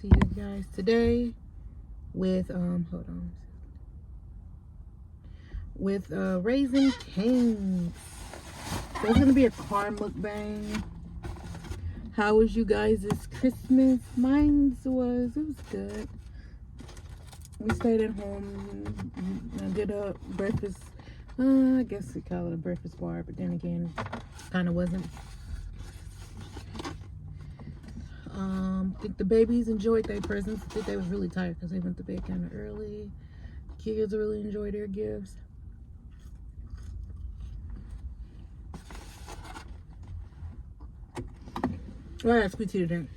to you guys today with hold on, with Raising Cane's. So it's gonna be a car mukbang. How was you guys this Christmas? It was good. We stayed at home. I did a breakfast. I guess we call it a breakfast bar, but then again, kind of wasn't. I think the babies enjoyed their presents. I think they was really tired because they went to bed kind of early. Kids really enjoyed their gifts. Well, I got sweet tea to drink.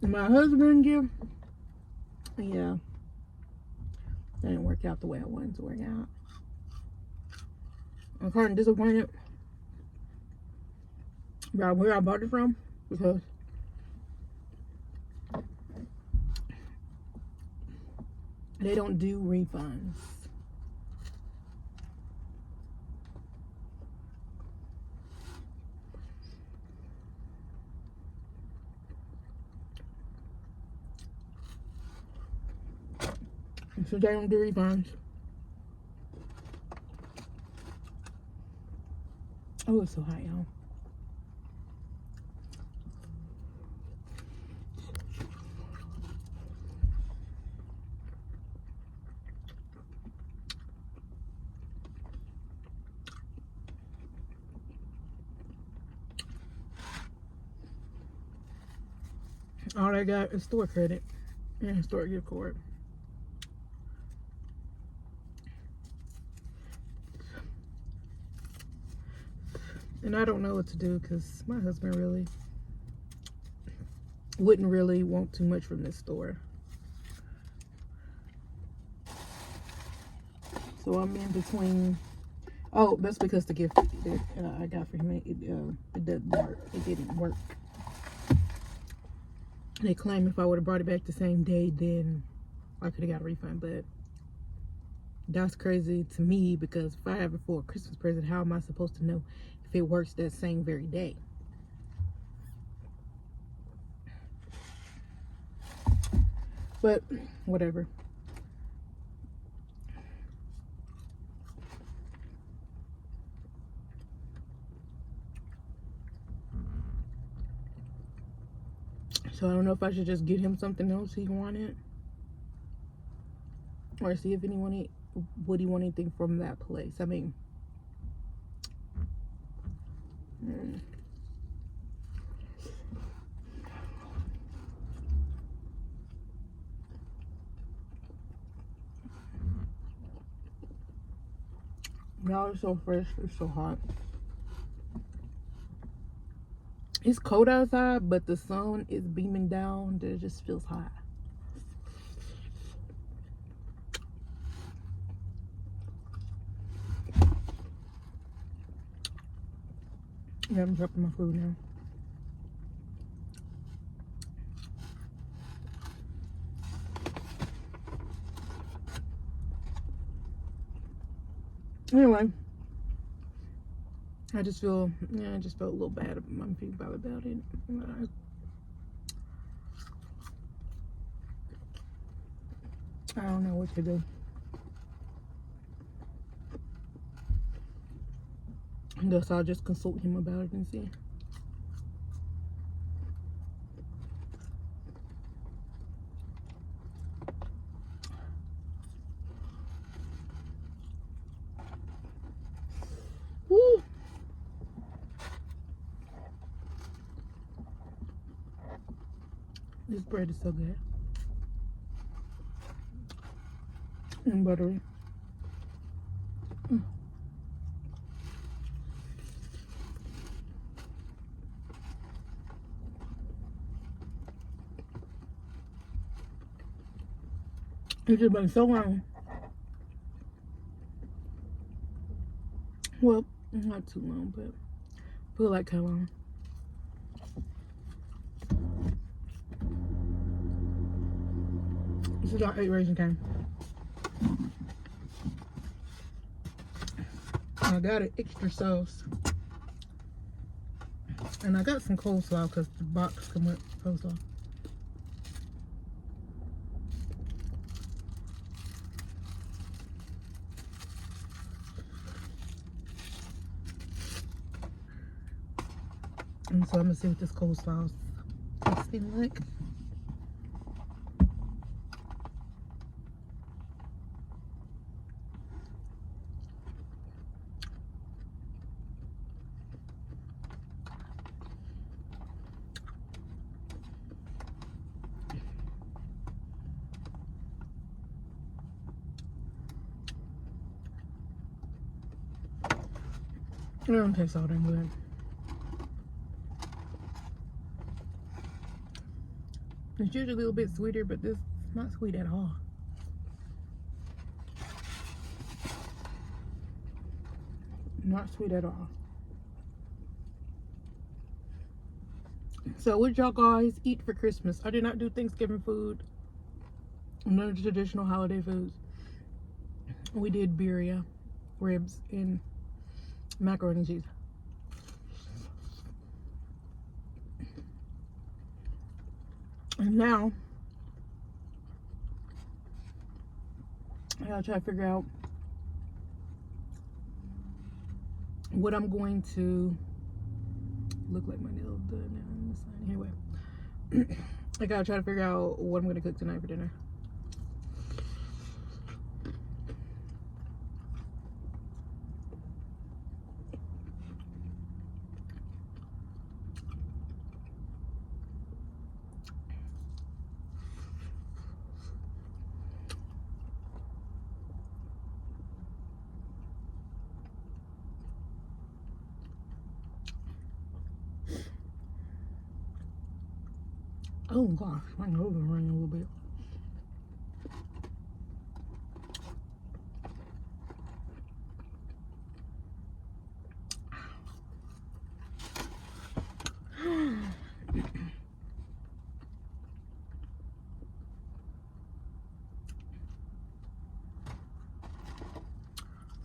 My husband gift, yeah, that didn't work out the way I wanted to work out. I'm kind of disappointed about where I bought it from because they don't do refunds. So they don't do refunds. Oh, it's so hot, y'all. All I got is store credit and store gift card. And I don't know what to do because my husband wouldn't really want too much from this store. So I'm in between. Oh, that's because the gift that I got for him, it didn't work. It didn't work. They claim if I would have brought it back the same day, then I could have got a refund. But that's crazy to me because if I have it for a Christmas present, how am I supposed to know if it works that same very day? But whatever. So I don't know if I should just get him something else he wanted, or see if anyone would he want anything from that place. I mean, y'all, it's so fresh. It's so hot. It's cold outside, but the sun is beaming down. It just feels hot. Yeah, I'm dropping my food now. Anyway, I just felt a little bad about it. I don't know what to do. I guess I'll just consult him about it and see. Woo! This bread is so good. And buttery. It's just been so long. Well, not too long, but I feel like how long. This is our 8 Raising Cane. I got it extra sauce. And I got some coleslaw because the box come with coleslaw. And so I'm gonna see what this coleslaw is tasting like. It don't taste all that good. It's usually a little bit sweeter, but this is not sweet at all. Not sweet at all. So what did y'all guys eat for Christmas? I did not do Thanksgiving food. None of the traditional holiday foods. We did birria, ribs, and macaroni and cheese. And now I gotta try to figure out what I'm going to look like. My nails done on the side. Anyway, I gotta try to figure out what I'm gonna cook tonight for dinner. Oh gosh, my nose is running a little bit.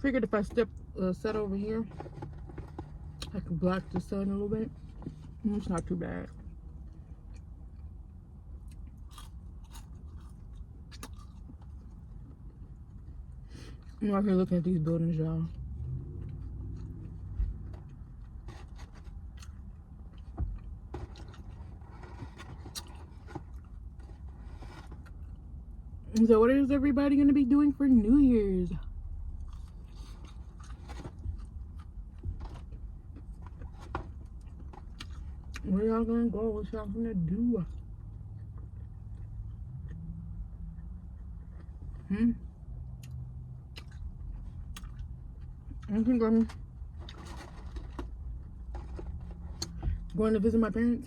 Figured if I set over here, I can block the sun a little bit. It's not too bad. I'm out here looking at these buildings, y'all. So what is everybody gonna be doing for New Year's? Where y'all gonna go? What y'all gonna do? I think I'm going to visit my parents.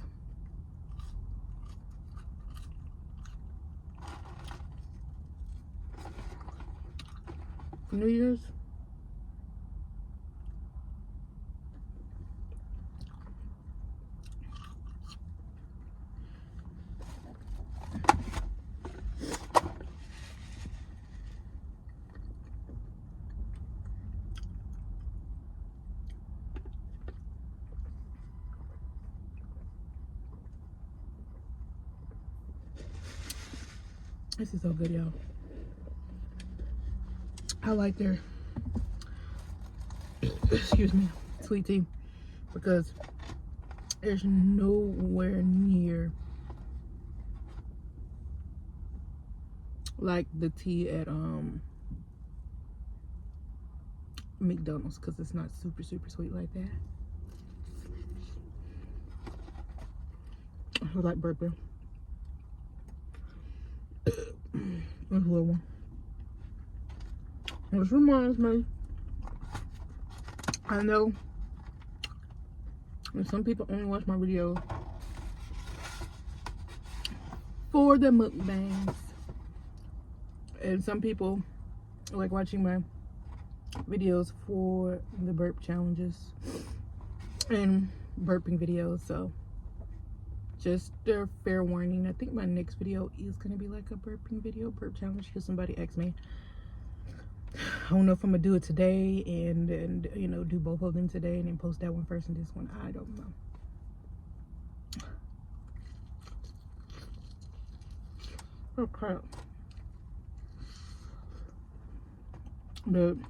For New Year's. This is so good, y'all. I like their, excuse me, sweet tea, because there's nowhere near like the tea at McDonald's, because it's not super sweet like that. I like burping. This little one. This reminds me, I know some people only watch my videos for the mukbangs, and some people like watching my videos for the burp challenges and burping videos. So just a fair warning, I think my next video is going to be like a burping video, burp challenge, because somebody asked me. I don't know if I'm gonna do it today and you know, do both of them today and then post that one first and this one. I don't know. Oh crap. Dude.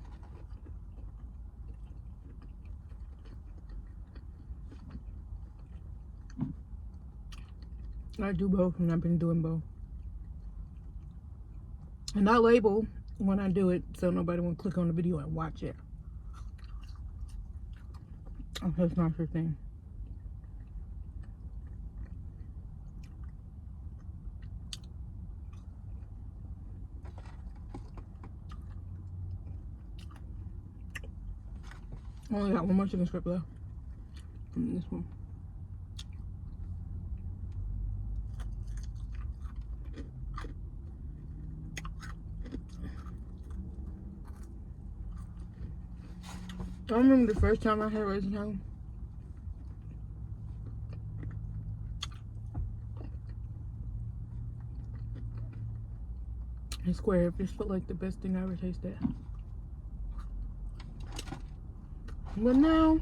I do both, and I've been doing both. And I label when I do it so nobody won't click on the video and watch it. Oh, that's not your thing. I only got one more chicken strip left. And this one. I remember the first time I had Raising Cane's. And Square, it just felt like the best thing I ever tasted. But now,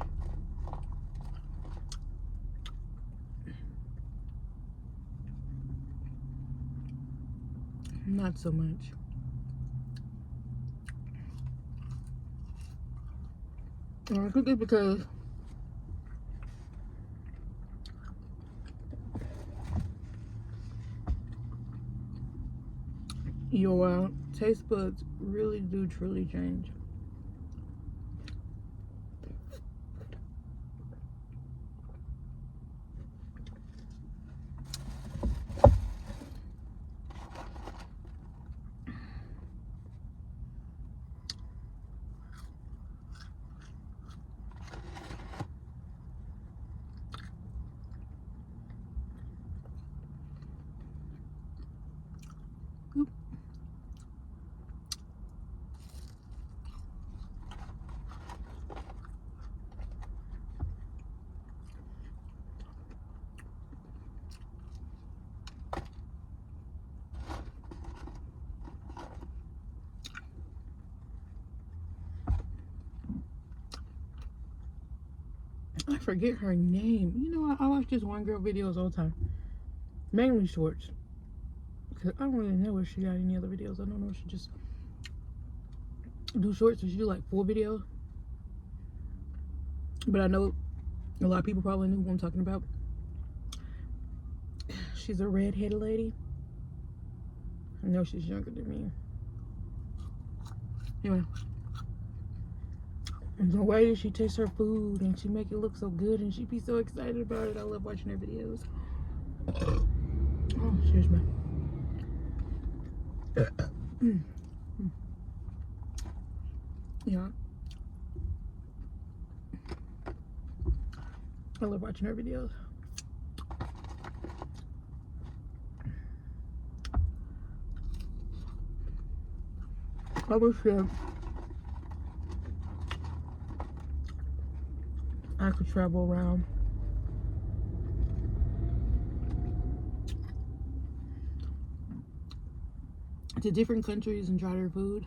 not so much. And I think it's because your taste buds really do truly change. Oop. I forget her name. You know, I watch this one girl videos all the time. Mainly shorts. Because I don't really know if she got any other videos. I don't know if she just do shorts or she do like 4 videos. But I know a lot of people probably know who I'm talking about. She's a redheaded lady. I know she's younger than me. Anyway. And the way that she tastes her food and she make it look so good and she be so excited about it. I love watching her videos. Oh, excuse me. Yeah. I love watching her videos. I wish I could travel around to different countries and try their food.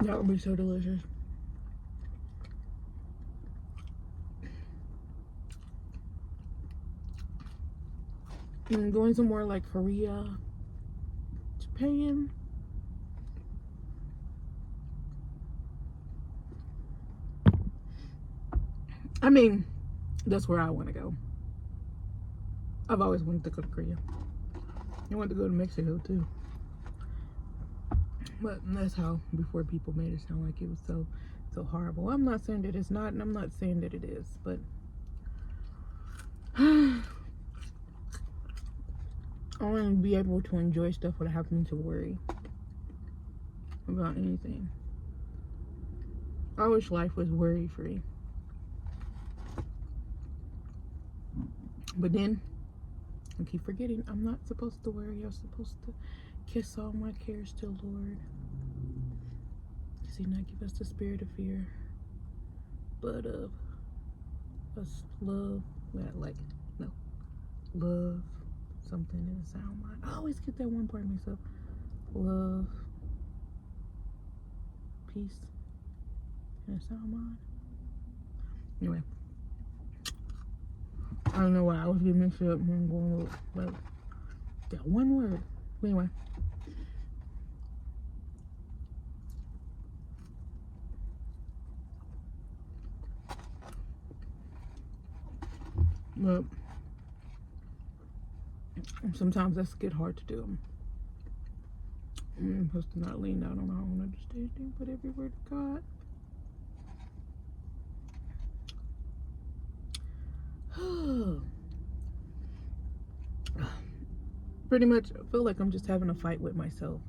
That would be so delicious. And going somewhere like Korea, Japan. I mean, that's where I want to go. I've always wanted to go to Korea. I wanted to go to Mexico too. But that's how before people made it sound like it was so horrible. I'm not saying that it's not, and I'm not saying that it is, but I want to be able to enjoy stuff without having to worry about anything. I wish life was worry free. But then I keep forgetting I'm not supposed to worry. I'm supposed to kiss all my cares to the Lord. Does he not give us the spirit of fear, but of us love? Love, something in the sound mind. I always get that one part of myself. Love, peace, That's how I'm on. Anyway, I don't know why I was getting mixed up and going with, but that one word. Anyway. But sometimes that's get hard to do. I'm supposed to not lean down on my own understanding, but every word of God. Pretty much I feel like I'm just having a fight with myself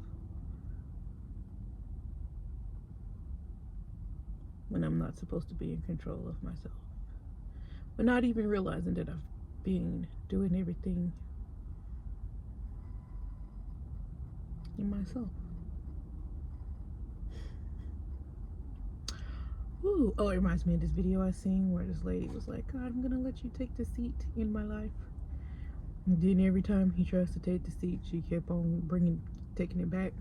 when I'm not supposed to be in control of myself, but not even realizing that I've been doing everything in myself. Ooh. Oh, it reminds me of this video I seen where this lady was like, God, I'm gonna let you take the seat in my life. And then every time he tries to take the seat, she kept on taking it back.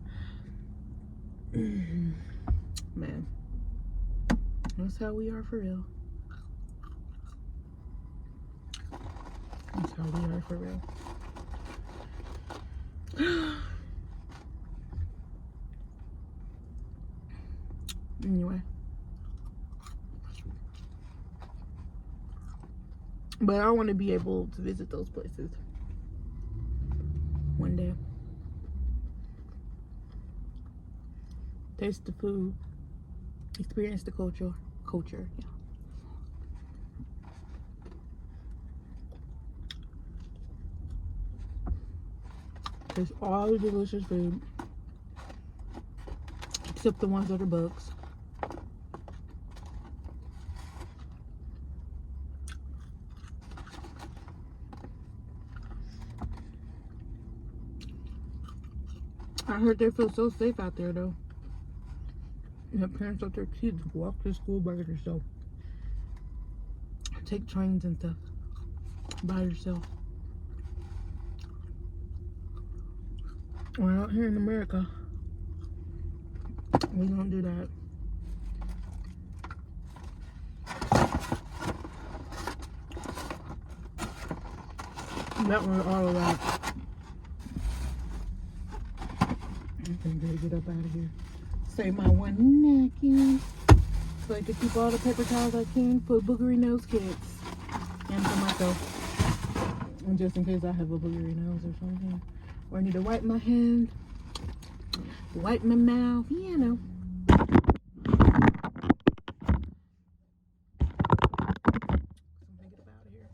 Man, that's how we are for real. That's how we are for real. Anyway. But I want to be able to visit those places one day. Taste the food. Experience the culture. Yeah. Taste all the delicious food. Except the ones that are bugs. I heard they feel so safe out there though. You have parents let their kids walk to school by themselves. Take trains and stuff by yourself. Well, out here in America, we don't do that. That was all of that. I'm gonna get up out of here. Save my one napkin so I can keep all the paper towels I can for boogery nose kids and for myself. And just in case I have a boogery nose or something. Or I need to wipe my hand, wipe my mouth, you know. Something get up out of here.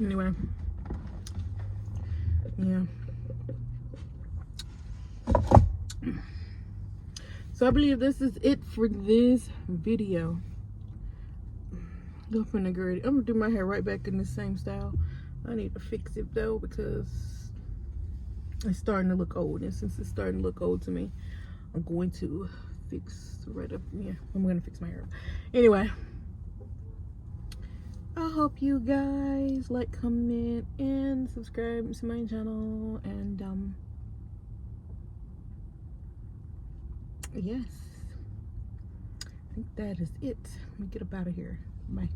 Anyway, yeah. So I believe this is it for this video. I'm gonna do my hair right back in the same style. I need to fix it though because it's starting to look old, and since it's starting to look old to me, I'm going to fix right up. Yeah, I'm gonna fix my hair. Anyway, I hope you guys like, comment, and subscribe to my channel. And yes, I think that is it. Let me get up out of here. Bye.